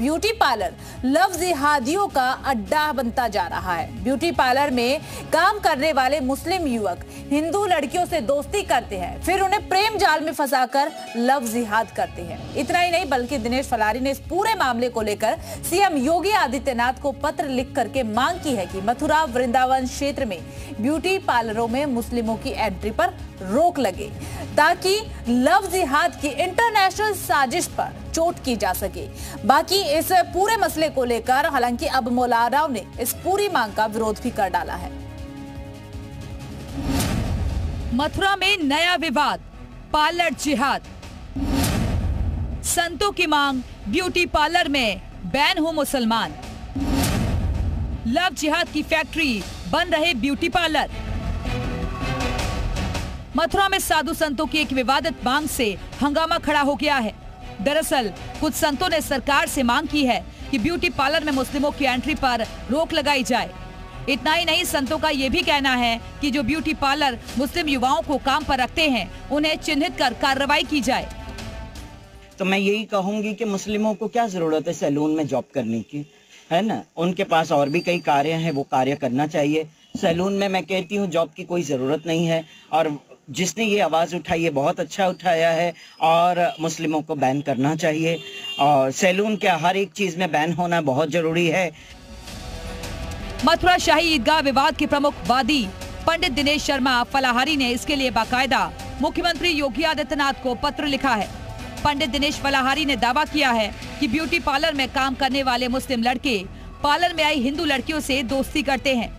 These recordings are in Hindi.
ब्यूटी पार्लर लव जिहादियों का अड्डा बनता जा रहा है। ब्यूटी पार्लर में काम करने वाले मुस्लिम युवक हिंदू लड़कियों से दोस्ती करते हैं, फिर उन्हें प्रेम जाल में फंसाकर लव जिहाद करते हैं। इतना ही नहीं बल्कि दिनेश फलाहारी ने इस पूरे मामले को लेकर सीएम योगी आदित्यनाथ को पत्र लिख करके मांग की है कि मथुरा वृंदावन क्षेत्र में ब्यूटी पार्लरों में मुस्लिमों की एंट्री पर रोक लगे ताकि लव जिहाद की इंटरनेशनल साजिश पर चोट की जा सके। बाकी इस पूरे मसले को लेकर हालांकि अब मौलानाओं ने इस पूरी मांग का विरोध भी कर डाला है। मथुरा में नया विवाद, पार्लर जिहाद। संतों की मांग, ब्यूटी पार्लर में बैन हो मुसलमान। लव जिहाद की फैक्ट्री बन रहे ब्यूटी पार्लर। मथुरा में साधु संतों की एक विवादित मांग से हंगामा खड़ा हो गया है। दरअसल कुछ संतों ने सरकार से मांग की है कि ब्यूटी पार्लर में मुस्लिमों की एंट्री पर रोक लगाई जाए। इतना ही नहीं, संतों का ये भी कहना है कि जो ब्यूटी पार्लर मुस्लिम युवाओं को काम पर रखते हैं उन्हें चिन्हित कर कार्रवाई की जाए। तो मैं यही कहूंगी कि मुस्लिमों को क्या जरूरत है सैलून में जॉब करने की, है ना। उनके पास और भी कई कार्य हैं, वो कार्य करना चाहिए। सैलून में मैं कहती हूँ जॉब की कोई जरूरत नहीं है। और जिसने ये आवाज उठाई है बहुत अच्छा उठाया है और मुस्लिमों को बैन करना चाहिए। और सैलून क्या हर एक चीज में बैन होना बहुत जरूरी है। मथुरा शाही ईदगाह विवाद के प्रमुख वादी पंडित दिनेश शर्मा फलाहारी ने इसके लिए बाकायदा मुख्यमंत्री योगी आदित्यनाथ को पत्र लिखा है। पंडित दिनेश फलाहारी ने दावा किया है कि ब्यूटी पार्लर में काम करने वाले मुस्लिम लड़के पार्लर में आई हिंदू लड़कियों से दोस्ती करते हैं,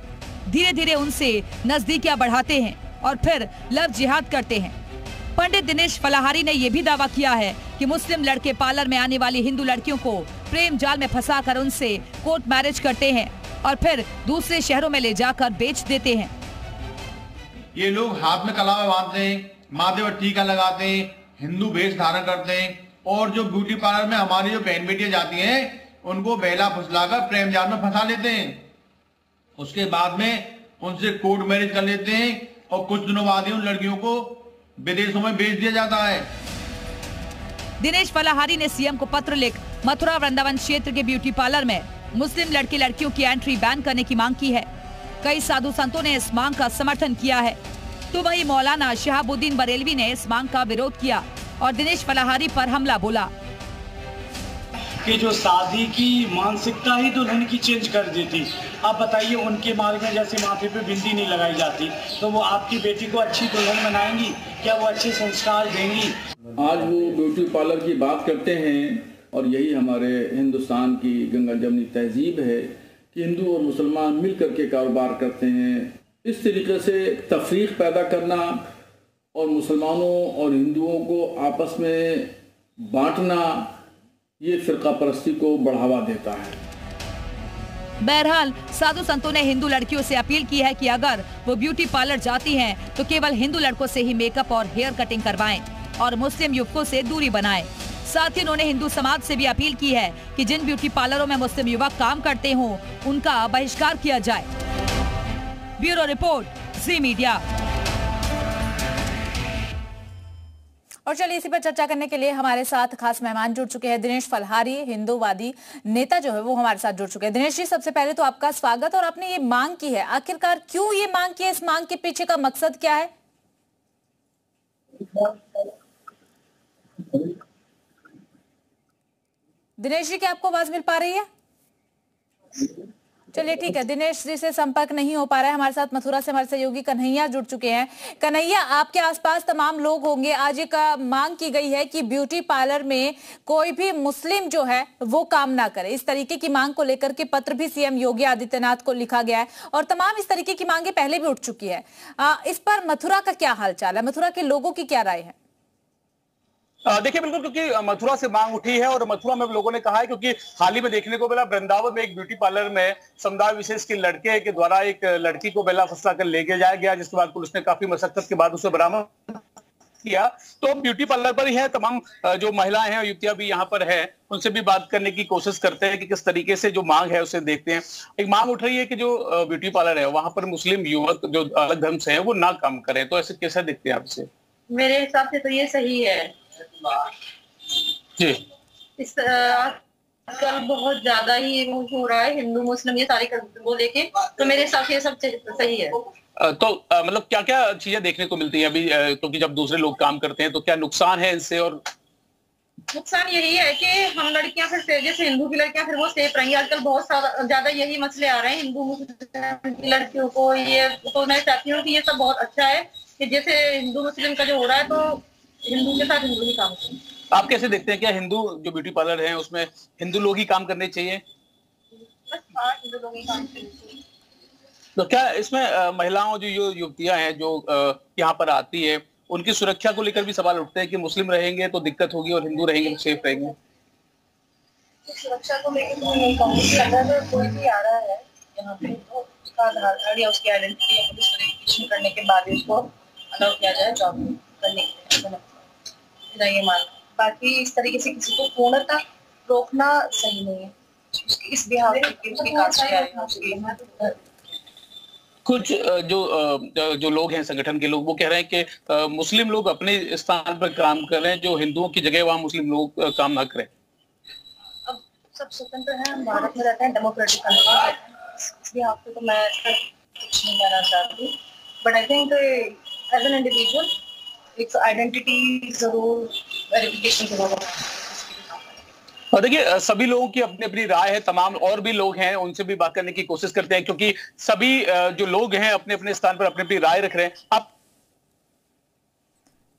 धीरे धीरे उनसे नजदीकियां बढ़ाते हैं और फिर लव जिहाद करते हैं। पंडित दिनेश फलाहारी ने यह भी दावा किया है कि मुस्लिम लड़के पार्लर में आने वाली हिंदू लड़कियों को प्रेम जाल में फंसाकर उनसे कोर्ट मैरिज करते हैं और फिर दूसरे शहरों में ले जाकर बेच देते हैं। ये लोग हाथ में कलावा बांधते हैं, माथे पर टीका लगाते हैं, हिंदू वेश धारण करते हैं और जो ब्यूटी पार्लर में हमारी जो बहन बेटियां जाती हैं उनको बहला फुसलाकर प्रेम जाल में फंसा लेते हैं। उसके बाद में उनसे कोर्ट मैरिज कर लेते हैं और कुछ दिनों बाद ही उन लड़कियों को विदेशों में बेच दिया जाता है। दिनेश फलाहारी ने सीएम को पत्र लिख मथुरा वृंदावन क्षेत्र के ब्यूटी पार्लर में मुस्लिम लड़के लड़कियों की एंट्री बैन करने की मांग की है। कई साधु संतों ने इस मांग का समर्थन किया है, तो वहीं मौलाना शहाबुद्दीन बरेलवी ने इस मांग का विरोध किया और दिनेश फलाहारी पर हमला बोला कि जो शादी की मानसिकता ही दुल्हन की चेंज कर देती। आप बताइए, उनके मार्ग में जैसे माथे पे बिंदी नहीं लगाई जाती तो वो आपकी बेटी को अच्छी दुल्हन बनाएंगी क्या? वो अच्छे संस्कार देंगी? आज वो ब्यूटी पार्लर की बात करते हैं और यही हमारे हिंदुस्तान की गंगा जमनी तहजीब है कि हिंदू और मुसलमान मिल करके कारोबार करते हैं। इस तरीके से तफरीक पैदा करना और मुसलमानों और हिंदुओं को आपस में बांटना, ये फिरका परस्ती को बढ़ावा देता है। बहरहाल साधु संतों ने हिंदू लड़कियों से अपील की है कि अगर वो ब्यूटी पार्लर जाती हैं तो केवल हिंदू लड़कों से ही मेकअप और हेयर कटिंग करवाएं और मुस्लिम युवकों से दूरी बनाएं। साथ ही उन्होंने हिंदू समाज से भी अपील की है कि जिन ब्यूटी पार्लरों में मुस्लिम युवक काम करते हों उनका बहिष्कार किया जाए। ब्यूरो रिपोर्ट, जी मीडिया। और चलिए इसी पर चर्चा करने के लिए हमारे साथ खास मेहमान जुड़ चुके हैं। दिनेश फलाहारी, हिंदूवादी नेता जो है वो हमारे साथ जुड़ चुके हैं। दिनेश जी, सबसे पहले तो आपका स्वागत। और आपने ये मांग की है, आखिरकार क्यों ये मांग की है? इस मांग के पीछे का मकसद क्या है? दिनेश जी, क्या आपको आवाज मिल पा रही है? चलिए ठीक है, दिनेश जी से संपर्क नहीं हो पा रहा है। हमारे साथ मथुरा से हमारे सहयोगी कन्हैया जुड़ चुके हैं। कन्हैया, आपके आसपास तमाम लोग होंगे। आज एक मांग की गई है कि ब्यूटी पार्लर में कोई भी मुस्लिम जो है वो काम ना करे। इस तरीके की मांग को लेकर के पत्र भी सीएम योगी आदित्यनाथ को लिखा गया है और तमाम इस तरीके की मांगे पहले भी उठ चुकी है। इस पर मथुरा का क्या हालचाल है? मथुरा के लोगों की क्या राय है? देखिए, बिल्कुल, क्योंकि मथुरा से मांग उठी है और मथुरा में लोगों ने कहा है, क्योंकि हाल ही में देखने को मिला वृंदावन में एक ब्यूटी पार्लर में समुदाय विशेष के लड़के के द्वारा एक लड़की को बेला फंसा कर लेके जाया गया, जिसके बाद पुलिस ने काफी मशक्कत के बाद उसे बरामद किया। तो ब्यूटी पार्लर पर ही है, तमाम जो महिलाएं हैं, युवतियां भी यहाँ पर है, उनसे भी बात करने की कोशिश करते हैं कि किस तरीके से जो मांग है उसे देखते हैं। एक मांग उठ रही है कि जो ब्यूटी पार्लर है वहां पर मुस्लिम युवक जो अलग धर्म से है वो ना काम करें। तो ऐसे कैसे देखते हैं आप इसे? मेरे हिसाब से तो ये सही है जी। कल बहुत ज्यादा ही हो रहा है हिंदू मुस्लिम ये सारी वो लेके, तो मेरे हिसाब से ये सब सही है। तो मतलब क्या क्या चीजें देखने को मिलती हैं अभी, क्योंकि जब दूसरे लोग काम करते हैं तो क्या नुकसान है इनसे? और नुकसान यही है कि हम लड़कियां फिर जैसे हिंदू की लड़कियां फिर वो सेफ रहेंगी। आजकल बहुत ज्यादा यही मसले आ रहे हैं हिंदू मुस्लिम की लड़कियों को। ये तो मैं चाहती हूँ कि ये सब बहुत अच्छा है कि जैसे हिंदू मुस्लिम का जो हो रहा है तो हिंदू के साथ हिंदू ही काम करें। आप कैसे देखते हैं, क्या हिंदू जो ब्यूटी पार्लर है उसमें हिंदू लोग ही काम करने चाहिए? हिंदू लोग ही काम करने चाहिए। तो क्या इसमें महिलाओं जो युवतियां हैं जो यहाँ पर आती है उनकी सुरक्षा को लेकर भी सवाल उठते हैं कि मुस्लिम रहेंगे तो दिक्कत होगी और हिंदू रहेंगे तो सेफ रहेंगे? सुरक्षा को लेकर तो नहीं कहूँगी। अगर कोई भी आ रहा है यहाँ पे तो उसका आधार कार्ड या उसकी आइडेंटिटी या पुलिस वेरिफिकेशन करने के बाद ही उसको अलाउ किया जाए जॉब करने के लिए। ये मान, बाकी इस तरीके से किसी को पूर्णतः रोकना सही नहीं है। इस बिहार उसकी कास्ट क्या है उसकी। कुछ जो लोग हैं संगठन के लोग वो कह रहे हैं कि मुस्लिम लोग अपने स्थान पर काम कर रहे हैं, जो हिंदुओं की जगह वहाँ मुस्लिम लोग काम ना करें। अब सब स्वतंत्र हैं, हम भारत में रहते हैं, डेमोक्रेटिक कंट्री है। इस बिहार पे तो मैं कुछ नहीं कहना चाहती, but I think as an individual एक आइडेंटिटी जरूर वेरिफिकेशन जरूर है। और देखिए सभी लोगों की अपनी अपनी राय है, तमाम और भी लोग हैं उनसे भी बात करने की कोशिश करते हैं, क्योंकि सभी जो लोग हैं अपने अपने स्थान पर अपनी अपनी राय रख रहे हैं। आप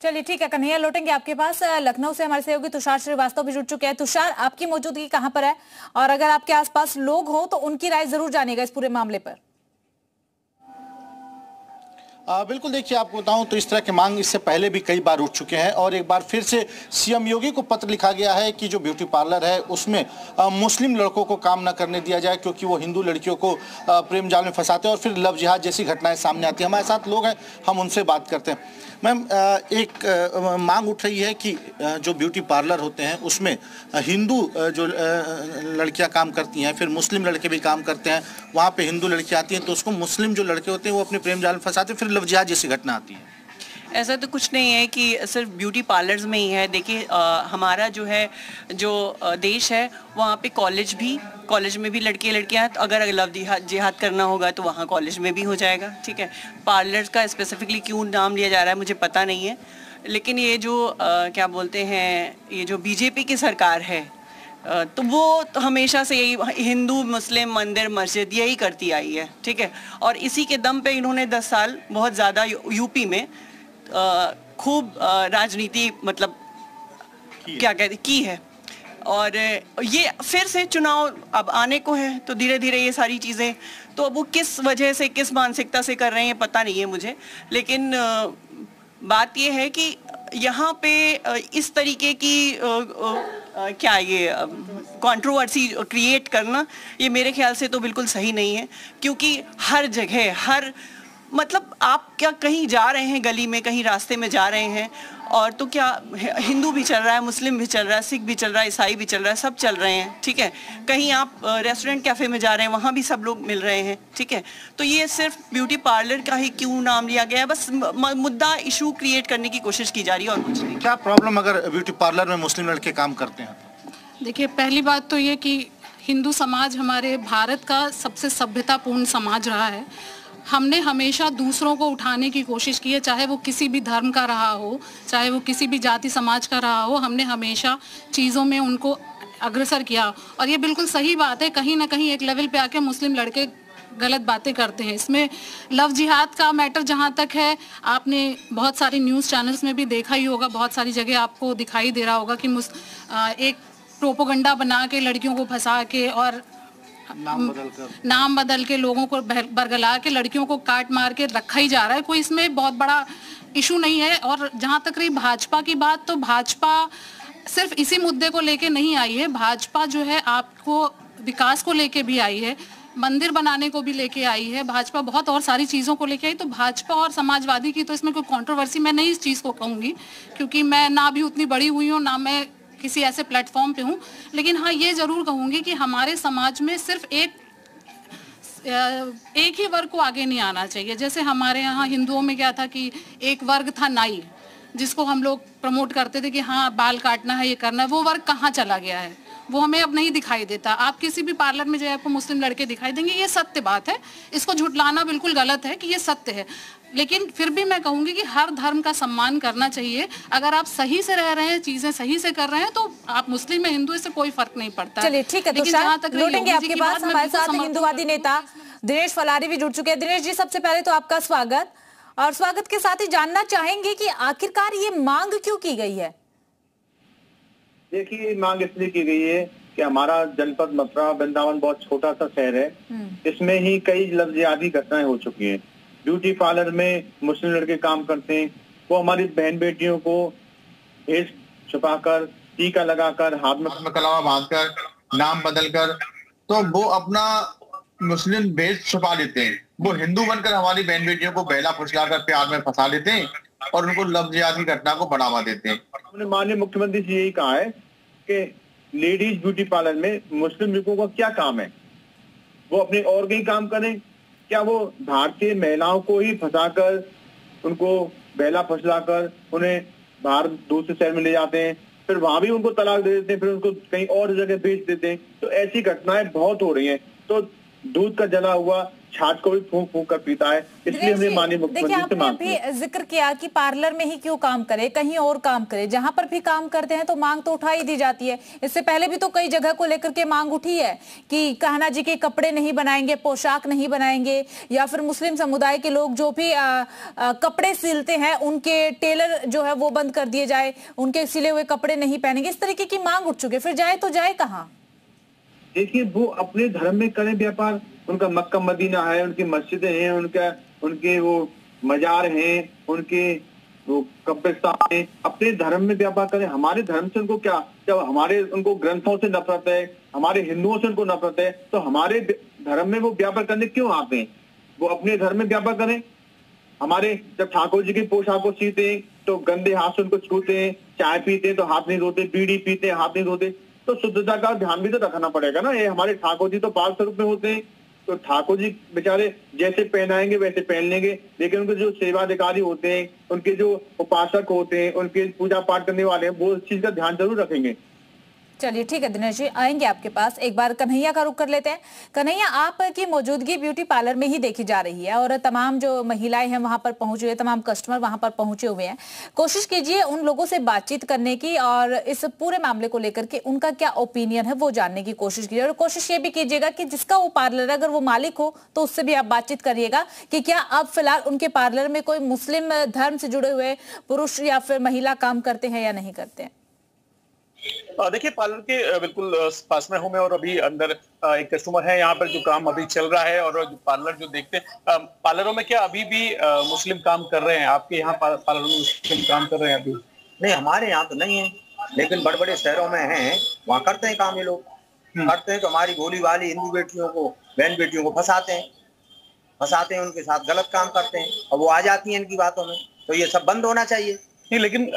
चलिए ठीक है, कन्हैया लौटेंगे आपके पास। लखनऊ से हमारे सहयोगी तुषार श्रीवास्तव भी जुड़ चुके हैं। तुषार, आपकी मौजूदगी कहां पर है और अगर आपके आसपास लोग हो तो उनकी राय जरूर जानिएगा इस पूरे मामले पर। बिल्कुल, देखिए आपको बताऊं तो इस तरह की मांग इससे पहले भी कई बार उठ चुके हैं और एक बार फिर से सीएम योगी को पत्र लिखा गया है कि जो ब्यूटी पार्लर है उसमें मुस्लिम लड़कों को काम न करने दिया जाए, क्योंकि वो हिंदू लड़कियों को प्रेम जाल में फंसाते हैं और फिर लव जिहाद जैसी घटनाएं सामने आती हैं। हमारे साथ लोग हैं, हम उनसे बात करते हैं। मैम, एक मांग उठ रही है कि जो ब्यूटी पार्लर होते हैं उसमें हिंदू जो लड़कियां काम करती हैं, फिर मुस्लिम लड़के भी काम करते हैं, वहाँ पे हिंदू लड़कियां आती हैं तो उसको मुस्लिम जो लड़के होते हैं वो अपने प्रेम जाल में फंसाते हैं, फिर लव जिहाद जैसी घटना आती है। ऐसा तो कुछ नहीं है कि सिर्फ ब्यूटी पार्लर्स में ही है। देखिए हमारा जो है देश है वहाँ पे कॉलेज में भी लड़के लड़कियाँ, अगर लव जिहाद करना होगा तो वहाँ कॉलेज में भी हो जाएगा। ठीक है, पार्लर्स का स्पेसिफिकली क्यों नाम लिया जा रहा है मुझे पता नहीं है, लेकिन ये जो क्या बोलते हैं, ये जो बीजेपी की सरकार है तो वो तो हमेशा से यही हिंदू मुस्लिम मंदिर मस्जिद यही करती आई है। ठीक है, और इसी के दम पे इन्होंने 10 साल बहुत ज़्यादा यूपी में खूब राजनीति मतलब क्या कहते की है, और ये फिर से चुनाव अब आने को है तो धीरे धीरे ये सारी चीज़ें, तो अब वो किस वजह से किस मानसिकता से कर रहे हैं पता नहीं है मुझे, लेकिन बात ये है कि यहाँ पे इस तरीके की क्या ये कंट्रोवर्सी क्रिएट करना ये मेरे ख्याल से तो बिल्कुल सही नहीं है, क्योंकि हर जगह मतलब आप क्या कहीं जा रहे हैं गली में, कहीं रास्ते में जा रहे हैं और तो क्या हिंदू भी चल रहा है, मुस्लिम भी चल रहा है, सिख भी चल रहा है, ईसाई भी चल रहा है, सब चल रहे हैं। ठीक है, कहीं आप रेस्टोरेंट कैफे में जा रहे हैं वहाँ भी सब लोग मिल रहे हैं। ठीक है, तो ये सिर्फ ब्यूटी पार्लर का ही क्यों नाम लिया गया है, बस मुद्दा इशू क्रिएट करने की कोशिश की जा रही है और कुछ नहीं। क्या प्रॉब्लम अगर ब्यूटी पार्लर में मुस्लिम लड़के काम करते हैं? देखिए, पहली बात तो ये कि हिंदू समाज हमारे भारत का सबसे सभ्यतापूर्ण समाज रहा है। हमने हमेशा दूसरों को उठाने की कोशिश की है, चाहे वो किसी भी धर्म का रहा हो, चाहे वो किसी भी जाति समाज का रहा हो, हमने हमेशा चीज़ों में उनको अग्रसर किया। और ये बिल्कुल सही बात है, कहीं ना कहीं एक लेवल पे आके मुस्लिम लड़के गलत बातें करते हैं। इसमें लव जिहाद का मैटर जहाँ तक है, आपने बहुत सारे न्यूज़ चैनल्स में भी देखा ही होगा, बहुत सारी जगह आपको दिखाई दे रहा होगा कि एक प्रोपोगंडा बना के लड़कियों को फंसा के और नाम बदल के लोगों को बरगला के लड़कियों को काट मार के रखा ही जा रहा है। कोई इसमें बहुत बड़ा इशू नहीं है। और जहाँ तक रही भाजपा की बात, तो भाजपा सिर्फ इसी मुद्दे को लेके नहीं आई है। भाजपा जो है आपको विकास को लेके भी आई है, मंदिर बनाने को भी लेके आई है, भाजपा बहुत और सारी चीज़ों को लेके आई। तो भाजपा और समाजवादी की तो इसमें कोई कंट्रोवर्सी मैं नहीं इस चीज़ को कहूँगी, क्योंकि मैं ना भी उतनी बड़ी हुई हूँ ना मैं किसी ऐसे प्लेटफॉर्म पे हूँ। लेकिन हाँ, ये ज़रूर कहूँगी कि हमारे समाज में सिर्फ एक ही वर्ग को आगे नहीं आना चाहिए। जैसे हमारे यहाँ हिंदुओं में क्या था कि एक वर्ग था नाई, जिसको हम लोग प्रमोट करते थे कि हाँ बाल काटना है, ये करना है, वो वर्ग कहाँ चला गया है। वो हमें अब नहीं दिखाई देता। आप किसी भी पार्लर में जाए आपको मुस्लिम लड़के दिखाई देंगे, ये सत्य बात है, इसको झुटलाना बिल्कुल गलत है कि ये सत्य है। लेकिन फिर भी मैं कहूंगी कि हर धर्म का सम्मान करना चाहिए। अगर आप सही से रह रहे हैं, चीजें सही से कर रहे हैं, तो आप मुस्लिम में हिंदू, इससे कोई फर्क नहीं पड़ता। चलिए ठीक है, तो जहां तक लौटेंगे आपके पास, हमारे साथ हिंदूवादी नेता दिनेश फलारी भी जुड़ चुके हैं। दिनेश जी, सबसे पहले तो आपका स्वागत, और स्वागत के साथ ही जानना चाहेंगे कि आखिरकार ये मांग क्यों की गई है? देखिए, मांग इसलिए की गई है कि हमारा जनपद मथुरा वृंदावन बहुत छोटा सा शहर है, इसमें ही कई लफ्ज़ियाती घटनाएं हो चुकी हैं। ब्यूटी पार्लर में मुस्लिम लड़के काम करते हैं, वो हमारी बहन बेटियों को भेष छुपाकर, टीका लगाकर, हाथ में कलावा बांधकर, नाम बदलकर, तो वो अपना मुस्लिम भेष छुपा लेते हैं। वो हिंदू बनकर हमारी बहन बेटियों को बहला फुसलाकर प्यार में फंसा लेते हैं और उनको लफ्ज़ियाती घटना को बढ़ावा देते हैं। उन्होंने माननीय मुख्यमंत्री से यही कहा है कि लेडीज ब्यूटी पार्लर में मुस्लिम युवकों का क्या काम है, वो अपने और कहीं काम करें। क्या वो भारतीय महिलाओं को ही फंसाकर, उनको बहला फुसलाकर उन्हें बाहर दूसरे शहर में ले जाते हैं, फिर वहां भी उनको तलाक दे देते हैं, फिर उनको कहीं और जगह भेज देते हैं। तो ऐसी घटनाएं बहुत हो रही हैं। तो दूध का जला हुआ छाछ को भी फूंक फूंक कर पीता है, इसलिए हमने माननीय मुख्यमंत्री से मांगते हैं। भी जिक्र किया कि पार्लर में ही क्यों काम करे, कहीं और काम करे। जहां पर भी काम करते हैं तो मांग तो उठा ही दी जाती है। इससे पहले भी तो कई जगह को लेकर के मांग उठी है कि कान्हा जी के कपड़े नहीं बनाएंगे, पोशाक नहीं बनाएंगे, या फिर मुस्लिम समुदाय के लोग जो भी कपड़े सिलते हैं उनके टेलर जो है वो बंद कर दिए जाए, उनके सिले हुए कपड़े नहीं पहनेंगे। इस तरीके की मांग उठ चुकी है। फिर जाए तो जाए कहाँ? देखिए, वो अपने धर्म में करें व्यापार, उनका मक्का मदीना है, उनकी मस्जिदें हैं, उनके वो मजार हैं, उनके वो कब्रिस्तान हैं, अपने धर्म में व्यापार करें। हमारे धर्म से उनको क्या, जब हमारे उनको ग्रंथों से नफरत है, हमारे हिंदुओं से उनको नफरत है, तो हमारे धर्म में वो व्यापार करने क्यों आते हैं? वो अपने धर्म में व्यापार करें। हमारे जब ठाकुर जी की पोशाक को सीते हैं तो गंदे हाथ से उनको छूते हैं, चाय पीते हैं तो हाथ नहीं धोते, बीड़ी पीते हैं हाथ नहीं धोते, तो शुद्धता का ध्यान भी तो रखना पड़ेगा ना। ये हमारे ठाकुर जी तो बाल स्वरूप में होते हैं, तो ठाकुर जी बेचारे जैसे पहनाएंगे वैसे पहन लेंगे, लेकिन उनके जो सेवाधिकारी होते हैं, उनके जो उपासक होते हैं, उनके पूजा पाठ करने वाले हैं, वो इस चीज का ध्यान जरूर रखेंगे। चलिए ठीक है दिनेश जी, आएंगे आपके पास। एक बार कन्हैया का रुख कर लेते हैं। कन्हैया, आपकी मौजूदगी ब्यूटी पार्लर में ही देखी जा रही है और तमाम जो महिलाएं हैं वहां पर पहुंचे हुए, तमाम कस्टमर वहां पर पहुंचे हुए हैं। कोशिश कीजिए उन लोगों से बातचीत करने की और इस पूरे मामले को लेकर के उनका क्या ओपिनियन है वो जानने की कोशिश कीजिए। और कोशिश ये भी कीजिएगा कि जिसका वो पार्लर है, अगर वो मालिक हो तो उससे भी आप बातचीत करिएगा कि क्या अब फिलहाल उनके पार्लर में कोई मुस्लिम धर्म से जुड़े हुए पुरुष या फिर महिला काम करते हैं या नहीं करते हैं। देखिए, पार्लर के बिल्कुल पास में हूं मैं और अभी अंदर एक कस्टमर है यहाँ पर जो काम अभी चल रहा है। और जो पार्लर जो देखते हैं, पार्लरों में क्या अभी भी मुस्लिम काम कर रहे हैं? आपके यहाँ पार्लरों में मुस्लिम काम कर रहे हैं अभी? नहीं, हमारे यहाँ तो नहीं है, लेकिन बड़े बड़े शहरों में हैं, वहाँ करते हैं काम। ये लोग करते हैं तो हमारी भोली वाली हिंदू बेटियों को, बहन बेटियों को फंसाते हैं, उनके साथ गलत काम करते हैं और वो आ जाती हैं इनकी बातों में। तो ये सब बंद होना चाहिए। नहीं, लेकिन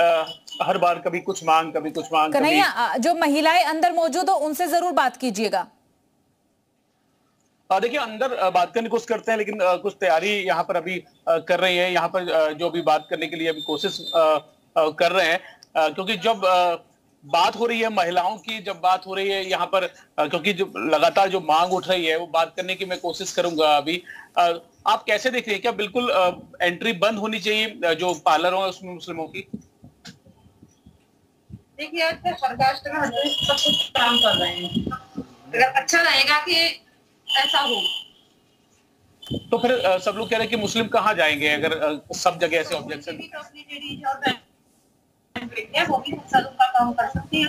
हर बार कभी कुछ मांग, कभी कुछ मांग। कन्हैया, जो महिलाएं अंदर मौजूद हो उनसे जरूर बात कीजिएगा। देखिए, अंदर बात करने की कोशिश करते हैं, लेकिन कुछ तैयारी यहाँ पर अभी कर रही है। यहाँ पर जो भी बात करने के लिए अभी कोशिश कर रहे हैं, क्योंकि जब बात हो रही है महिलाओं की, जब बात हो रही है यहाँ पर, क्योंकि जो लगातार जो मांग उठ रही है वो बात करने की मैं कोशिश करूंगा अभी। आप कैसे देख रहे हैं, क्या बिल्कुल एंट्री बंद होनी चाहिए जो पार्लरों है उसमें मुस्लिमों की? देखिए, आज तो हर कास्ट में सब कुछ काम कर रहे हैं, अगर अच्छा रहेगा कि ऐसा हो तो फिर सब लोग कह रहे हैं कि मुस्लिम कहाँ जाएंगे अगर सब जगह ऐसे ऑब्जेक्शन। वो भी का काम कर सकती है।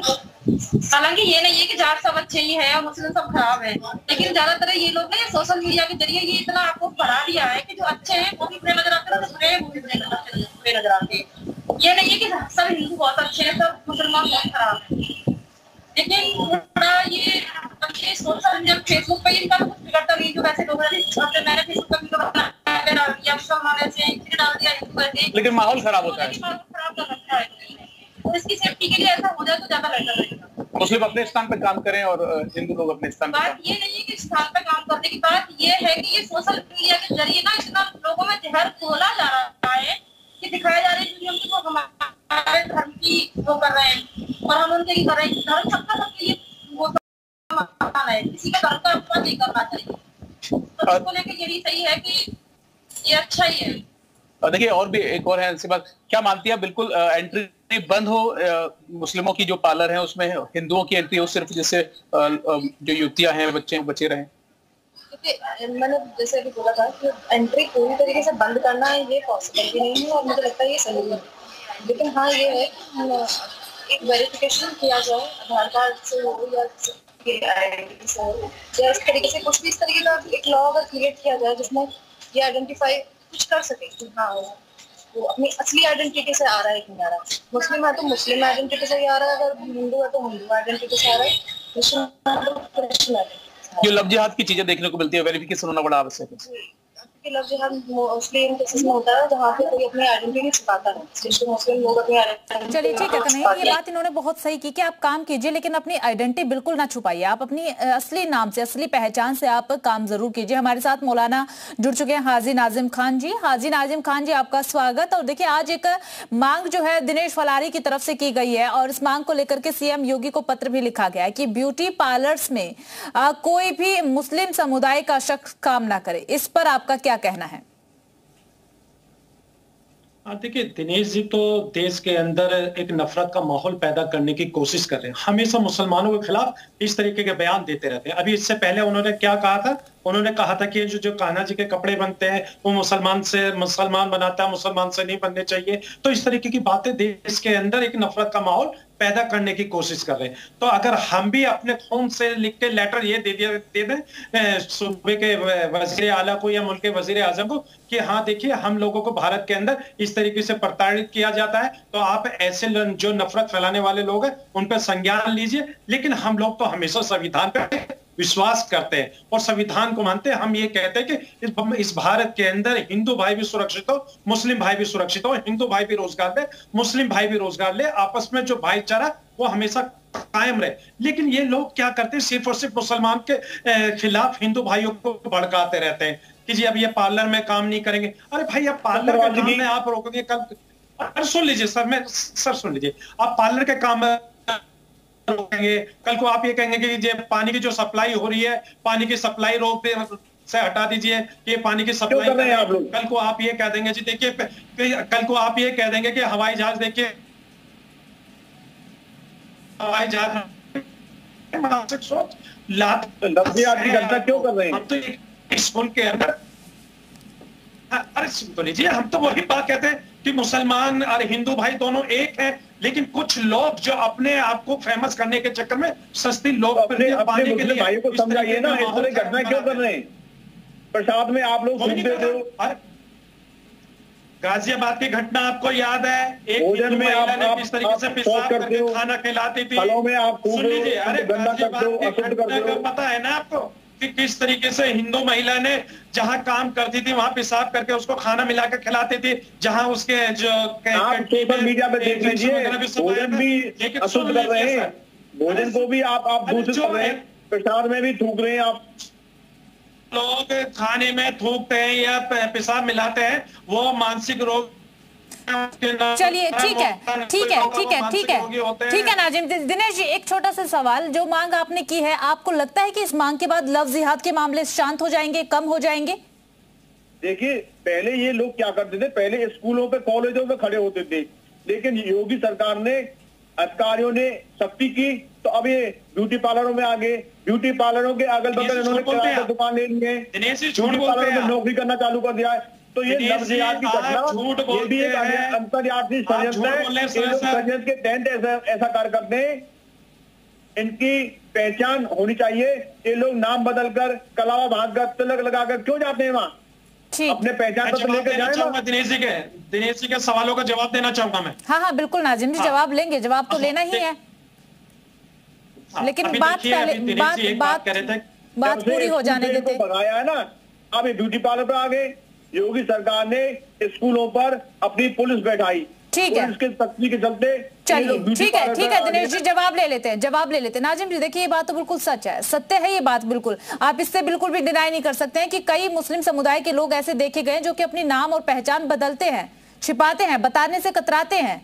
हालांकि ये नहीं है कि जाट सब अच्छे ही हैं और मुस्लिम सब खराब हैं, लेकिन ज्यादातर ये लोग ना ये सोशल मीडिया के जरिए ये इतना आपको बढ़ा दिया है कि जो अच्छे हैं वो भी बुरे नजर आते हैं, बुरे वो भी बुरे नजर आते हैं। ये नहीं है कि सब हिंदू बहुत अच्छे हैं, सब मुसलमान बहुत खराब है। लेकिन थोड़ा ये सोशल मीडिया, फेसबुक पे इनका कुछ बिगड़ता नहीं। जो वैसे लोग मैंने फेसबुक पर डाल दिया, मुसलमान ऐसे डाल दिया, लेकिन माहौल खराब होता है। खराब कर रखा है, तो इसकी सेफ्टी के लिए ऐसा हो जाए तो ज्यादा बेहतर रहेगा। मुस्लिम अपने स्थान पे काम करें और हिंदू लोग अपने स्थान पे। बात ये नहीं है कि स्थान पे काम करने की, बात ये है कि ये सोशल मीडिया के जरिए ना इतना लोगों में जहर घोला जा रहा है कि दिखाया जा रहा है कि वो हमारे धर्म की वो कर रहे हैं और हम उनके ही कर रहे हैं। धर्म सबका सबके लिए वो माना है, किसी का धर्म का अपमान नहीं करना चाहिए। तो इसको लेके यही सही है कि ये अच्छा ही है। देखिए और भी एक और है ऐसी बात, क्या मानती है बिल्कुल एंट्री बंद हो मुस्लिमों की जो पार्लर है उसमें हिंदुओं की एंट्री हो, सिर्फ जैसे जो युवतियां हैं बच्चे रहे? क्योंकि मैंने जैसे अभी बोला था कि एंट्री पूरी तरीके से बंद करना ये पॉसिबल भी नहीं है और मुझे लगता है ये सही नहीं है। लेकिन हाँ ये है एक वेरिफिकेशन किया जाए आधार कार्ड से हो या ID से हो या इस तरीके से कुछ भी इस तरीके का एक लॉ अगर क्रिएट किया जाए जिसमें ये आइडेंटिफाई कुछ कर सके कि हाँ वो अपनी असली आइडेंटिटी से आ रहा है कि नहीं आ रहा है। मुस्लिम है तो मुस्लिम आइडेंटिटी से आ रहा है, अगर हिंदू है तो हिंदू आइडेंटिटी से आ रहा है, क्रिश्चियन है तो क्रिश्चियन आइडेंटिटी। जो लव जिहाद की चीजें देखने को मिलती है, वेरिफिकेशन होना बड़ा आवश्यक है। लव जिहाद मोस्टली इन केसेस में होता है जहाँ पे कोई अपनी आइडेंटिटी छुपाता है, स्पेशली मुस्लिम लोग अपनी आइडेंटिटी। चलिए ठीक है कन्हैया, ये बात इन्होंने बहुत सही की कि आप काम कीजिए लेकिन अपनी आइडेंटिटी बिल्कुल ना छुपाइए, आप अपनी असली नाम से असली पहचान से आप काम जरूर कीजिए। हमारे साथ मौलाना जुड़ चुके हैं हाजी नाजिम खान जी। हाजी नाजिम खान जी आपका स्वागत। और देखिए आज एक मांग जो है दिनेश फलारी की तरफ से की गई है और इस मांग को लेकर के सीएम योगी को पत्र भी लिखा गया है कि ब्यूटी पार्लर्स में कोई भी मुस्लिम समुदाय का शख्स काम ना करे। इस पर आपका क्या कहना है? देखिए दिनेश जी तो देश के अंदर एक नफरत का माहौल पैदा करने की कोशिश कर रहे हैं, हमेशा मुसलमानों के खिलाफ इस तरीके के बयान देते रहते हैं। अभी इससे पहले उन्होंने क्या कहा था, उन्होंने कहा था कि जो कान्हा जी के कपड़े बनते हैं वो मुसलमान बनाता है, मुसलमान से नहीं बनने चाहिए। तो इस तरीके की बातें देश के अंदर एक नफरत का माहौल पैदा करने की कोशिश कर रहे हैं। तो अगर हम भी अपने खून से लिख के लेटर ये दे दें सूबे के वजीर आला को या मुल्क के वजीर आजम को कि हाँ देखिए हम लोगों को भारत के अंदर इस तरीके से प्रताड़ित किया जाता है, तो आप ऐसे जो नफरत फैलाने वाले लोग हैं उन पर संज्ञान लीजिए। लेकिन हम लोग तो हमेशा संविधान पे विश्वास करते हैं और संविधान को मानते हैं। हम ये कहते हैं कि इस भारत के अंदर हिंदू भाई भी सुरक्षित हो, मुस्लिम भाई भी सुरक्षित हो, हिंदू भाई भी रोजगार ले, मुस्लिम भाई भी रोजगार ले, आपस में जो भाईचारा वो हमेशा कायम रहे। लेकिन ये लोग क्या करते हैं, सिर्फ और सिर्फ मुसलमान के खिलाफ हिंदू भाइयों को भड़काते रहते हैं कि जी अब ये पार्लर में काम नहीं करेंगे। अरे भाई अब पार्लर के काम में आप रोकोगे कल, सुन लीजिए सर सुन लीजिए, आप पार्लर के काम रोकेंगे, कल को आप ये कहेंगे कि पानी की जो सप्लाई हो रही है पानी की सप्लाई रोक से हटा दीजिए कि पानी की सप्लाई कर रहे हैं आप लोग। कल को आप ये कह देंगे जी देखिए, कल को आप ये कह देंगे कि हवाई जहाज देखिए, हवाई जहाज मानसिक सोच क्यों कर रहे हैं हम तो इस मुल्क के अंदर। अरे सुन तो लीजिए, हम तो वही बात कहते हैं कि मुसलमान और हिंदू भाई दोनों एक हैं, लेकिन कुछ लोग जो अपने आप को फेमस करने के चक्कर में सस्ती लोग पाने के लिए भाइयों को समझाइए ना, इस तरह घटना क्यों कर रहे हैं। प्रसाद में आप लोग गाजियाबाद की घटना आपको याद है, एक भोजन में आप किस तरीके से पेशाब करके खाना खिलाती थी। सुन लीजिए, अरे गाजियाबाद की घटना का पता है ना आपको कि किस तरीके से हिंदू महिला ने जहां काम करती थी वहां पेशाब करके उसको खाना मिला के खिलाती थी, जहां उसके जो सोशल मीडिया पे देख लीजिए भोजन भी अशुद्ध कर रहे हैं, भोजन को भी आप दूषित कर रहे हैं, पेशाब में भी थूक रहे हैं। आप लोग खाने में थूकते हैं या पेशाब मिलाते हैं, वो मानसिक रोग। चलिए ठीक है नाजिम। दिनेश जी एक छोटा सा सवाल, जो मांग आपने की है आपको लगता है कि इस मांग के बाद लव जिहाद के मामले शांत हो जाएंगे, कम हो जाएंगे? देखिए पहले ये लोग क्या करते थे, पहले स्कूलों पे कॉलेजों में खड़े होते थे, लेकिन योगी सरकार ने अधिकारियों ने सख्ती की तो अब ये ब्यूटी पार्लरों में आ गए। ब्यूटी पार्लरों के अगल बगल इन्होंने किराए पर दुकान ले ली है, ब्यूटी पार्लरों में नौकरी करना चालू कर दिया है। तो ये लव जिहाद की घटना ये भी एक अंतर्राष्ट्रीय षड्यंत्र है। षड्यंत्र के तहत ऐसा कार्य करते हैं, इनकी पहचान होनी चाहिए। ये लोग नाम बदलकर कलावा भागकर तिलक लगाकर क्यों जाते हैं वहां, अपने पहचान पत्र लेकर जाए। दिनेश जी के सवालों का जवाब देना चाहूंगा मैं। हाँ बिल्कुल नाजिम जी जवाब लेंगे, जवाब तो लेना ही है, लेकिन बात पूरी हो जाने देते। भगाया है ना, अब ये ब्यूटी पार्लर पर आ गए। योगी सरकार ने स्कूलों पर अपनी पुलिस बैठाई, ठीक है, इसके सख्ती के चलते। चलिए ठीक है दिनेश जी जवाब ले लेते हैं। नाजिम जी देखिए ये बात तो बिल्कुल सच है, सत्य है ये बात, बिल्कुल आप इससे बिल्कुल भी डिनाई नहीं कर सकते हैं कि कई मुस्लिम समुदाय के लोग ऐसे देखे गए जो कि अपनी नाम और पहचान बदलते हैं, छिपाते हैं, बताने से कतराते हैं।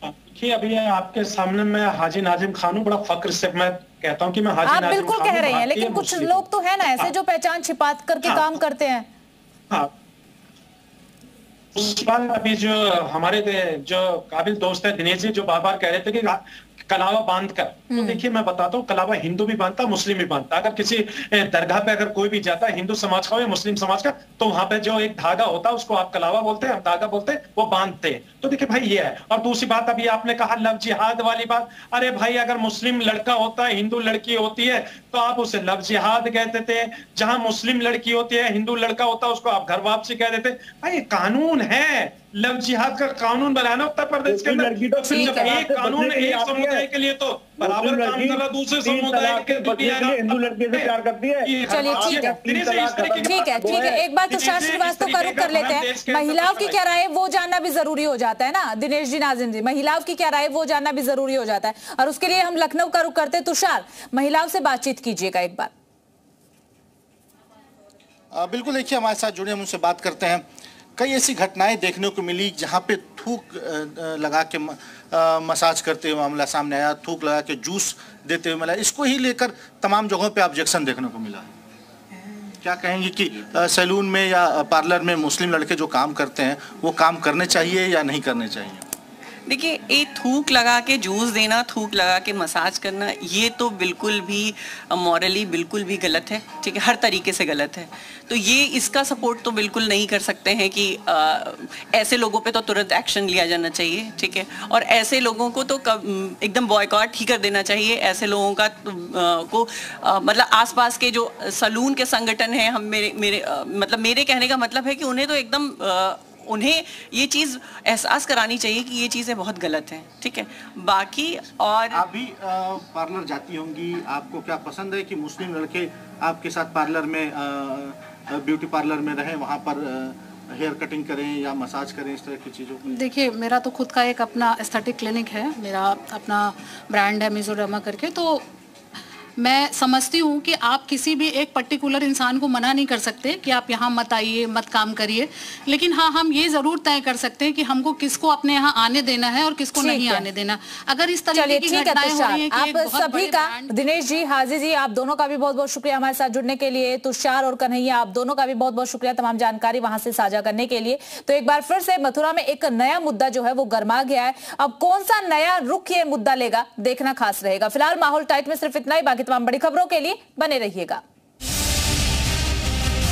देखिए अभी आपके सामने मैं हाजी नाजिम खान हूं, बड़ा फक्र से मैं कहता हूँ कि मैं हाजी आप नाजिम बिल्कुल खान कह रहे हैं, भारतीय लेकिन कुछ मुस्लिम लोग तो है ना ऐसे हाँ। जो पहचान छिपा करके काम करते हैं। हाँ, उसके बाद अभी जो हमारे जो काबिल दोस्त है दिनेश जी, जो बार बार कह रहे थे कि कलावा बांध कर, तो देखिए मैं बताता हूँ, कलावा हिंदू भी बांधता, मुस्लिम भी बांधता। अगर किसी दरगाह पे अगर कोई भी जाता है, हिंदू समाज का हो या मुस्लिम समाज का, तो वहां पे जो एक धागा होता है उसको आप कलावा बोलते हैं, हम धागा बोलते हैं, वो बांधते हैं। तो देखिए भाई ये है। और दूसरी बात, अभी आपने कहा लव जिहाद वाली बात, अरे भाई अगर मुस्लिम लड़का होता है, हिंदू लड़की होती है, तो आप उसे लव जिहाद कहते थे। जहां मुस्लिम लड़की होती है, हिंदू लड़का होता है, उसको आप घर वापसी कह देते। भाई कानून है, लव जिहाद का कानून बनाना उत्तर प्रदेश के अंदर। तो फिर जब एक कानून एक समुदाय के लिए तो बराबर काम कर रहा, दूसरे समुदाय के हिंदू लड़के से प्यार करती है। चलिए ठीक है, एक बार तुषार श्रीवास्तव का रुख कर लेते हैं। महिलाओं की क्या राय है वो जानना भी जरूरी हो जाता है ना दिनेश जी, नाजिम जी, महिलाओं की क्या राय है वो जानना भी जरूरी हो जाता है, और उसके लिए हम लखनऊ का रुख करते हैं। तुषार, महिलाओं से बातचीत कीजिएगा एक बार। बिल्कुल, देखिए हमारे साथ जुड़े हम उनसे बात करते हैं। कई ऐसी घटनाएं देखने को मिली जहां पे थूक लगा के मसाज करते हुए मामला सामने आया, थूक लगा के जूस देते हुए मिला। इसको ही लेकर तमाम जगहों पे ऑब्जेक्शन देखने को मिला। क्या कहेंगे कि सैलून में या पार्लर में मुस्लिम लड़के जो काम करते हैं वो काम करने चाहिए या नहीं करने चाहिए? देखिए, ये थूक लगा के जूस देना, थूक लगा के मसाज करना, ये तो बिल्कुल भी मॉरली बिल्कुल भी गलत है, ठीक है, हर तरीके से गलत है। तो ये इसका सपोर्ट तो बिल्कुल नहीं कर सकते हैं कि ऐसे लोगों पे तो तुरंत एक्शन लिया जाना चाहिए, ठीक है, और ऐसे लोगों को तो एकदम बॉयकॉट ही कर देना चाहिए। ऐसे लोगों का मतलब आसपास के जो सलून के संगठन हैं, हम मेरे कहने का मतलब है कि उन्हें तो एकदम उन्हें ये चीज़ एहसास करानी चाहिए कि ये चीज़ें बहुत गलत हैं, ठीक है। बाकी और आप भी पार्लर जाती होंगी, आपको क्या पसंद है कि मुस्लिम लड़के आपके साथ पार्लर में ब्यूटी पार्लर में रहें, वहाँ पर हेयर कटिंग करें या मसाज करें, इस तरह की चीज़ों को? देखिए, मेरा तो खुद का एक अपना एस्थेटिक क्लिनिक है, मेरा अपना ब्रांड है मिजोरमा करके। तो मैं समझती हूँ कि आप किसी भी एक पर्टिकुलर इंसान को मना नहीं कर सकते कि आप यहाँ मत आइए, मत काम करिए, लेकिन हाँ, हम ये जरूर तय कर सकते हैं कि हमको किसको अपने यहाँ आने देना है और किसको नहीं आने देना। अगर इस तरीके की घटनाएं हो रही हैं कि आप सभी का, दिनेश जी, हाजी जी, आप दोनों का भी बहुत बहुत शुक्रिया हमारे साथ जुड़ने के लिए। तुषार और कन्हैया, आप दोनों का भी बहुत बहुत शुक्रिया तमाम जानकारी वहां से साझा करने के लिए। तो एक बार फिर से मथुरा में एक नया मुद्दा जो है वो गर्मा गया है। अब कौन सा नया रुख ये मुद्दा लेगा, देखना खास रहेगा। फिलहाल माहौल टाइट में सिर्फ इतना ही, बाकी तमाम बड़ी खबरों के लिए बने रहिएगा।